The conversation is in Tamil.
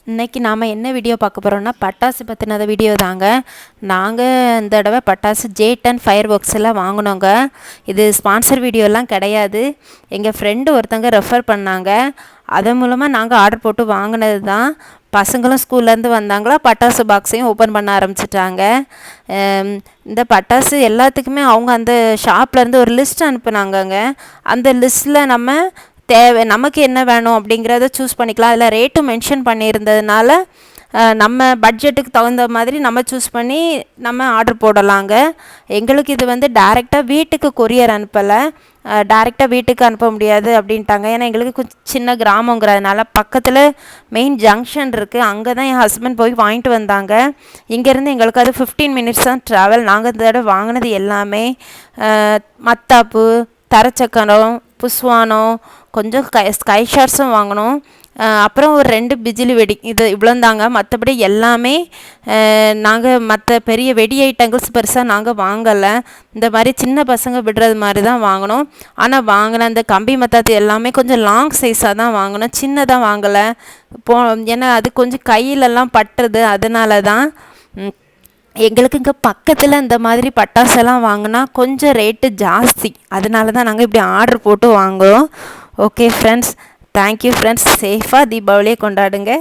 இன்றைக்கி நாம் என்ன வீடியோ பார்க்க போகிறோம்னா பட்டாசு பற்றினத வீடியோ தாங்க. நாங்கள் இந்த தடவை பட்டாசு J10 ஃபயர் ஒர்க்ஸ் எல்லாம் வாங்கினோங்க. இது ஸ்பான்சர் வீடியோலாம் கிடையாது. எங்கள் ஃப்ரெண்டு ஒருத்தங்க ரெஃபர் பண்ணாங்க. அதன் மூலமாக நாங்கள் ஆர்டர் போட்டு வாங்கினது தான். பசங்களும் ஸ்கூல்லேருந்து வந்தாங்களா, பட்டாசு பாக்ஸையும் ஓப்பன் பண்ண ஆரம்பிச்சிட்டாங்க. இந்த பட்டாசு எல்லாத்துக்குமே அவங்க அந்த ஷாப்லேருந்து ஒரு லிஸ்ட் அனுப்புனாங்கங்க. அந்த லிஸ்ட்டில் நமக்கு என்ன வேணும் அப்படிங்கிறத சூஸ் பண்ணிக்கலாம். அதில் ரேட்டும் மென்ஷன் பண்ணியிருந்ததுனால நம்ம பட்ஜெட்டுக்கு தகுந்த மாதிரி நம்ம சூஸ் பண்ணி நம்ம ஆர்டர் போடலாங்க. எங்களுக்கு இது வந்து டைரெக்டாக வீட்டுக்கு கொரியர் அனுப்பலை. டைரெக்டாக வீட்டுக்கு அனுப்ப முடியாது அப்படின்ட்டாங்க. ஏன்னா எங்களுக்கு கொஞ்சம் சின்ன கிராமங்கிறதுனால பக்கத்தில் மெயின் ஜங்ஷன் இருக்குது. அங்கே தான் என் ஹஸ்பண்ட் போய் வாங்கிட்டு வந்தாங்க. இங்கேருந்து எங்களுக்கு அது 15 மினிட்ஸ் தான் ட்ராவல். நாங்கள் இந்த தடவை வாங்கினது எல்லாமே மத்தாப்பு, தரச்சக்கரம், புஸ்வானம், கொஞ்சம் ஸ்கை ஷாட்ஸும் வாங்கினோம். அப்புறம் ஒரு 2 பிஜிலி வெடி, இது இவ்வளோந்தாங்க. மற்றபடி எல்லாமே நாங்கள் மற்ற பெரிய வெடி ஐட்டங்கள்ஸ் பெருசாக நாங்கள் வாங்கலை. இந்த மாதிரி சின்ன பசங்க விடுறது மாதிரி தான் வாங்கினோம். ஆனால் வாங்கின அந்த கம்பி மத்தாத்து எல்லாமே கொஞ்சம் லாங் சைஸாக தான் வாங்கினோம், சின்னதாக வாங்கலை. ஏன்னா அது கொஞ்சம் கையிலெல்லாம் பட்டுறது, அதனால தான். எங்களுக்கு இங்கே பக்கத்தில் இந்த மாதிரி பட்டாசெல்லாம் வாங்கினா கொஞ்சம் ரேட்டு ஜாஸ்தி. அதனால தான் நாங்கள் இப்படி ஆர்டர் போட்டு வாங்குகிறோம். Okay friends, thank you friends. சேஃபாக தீபாவளியை கொண்டாடுங்க.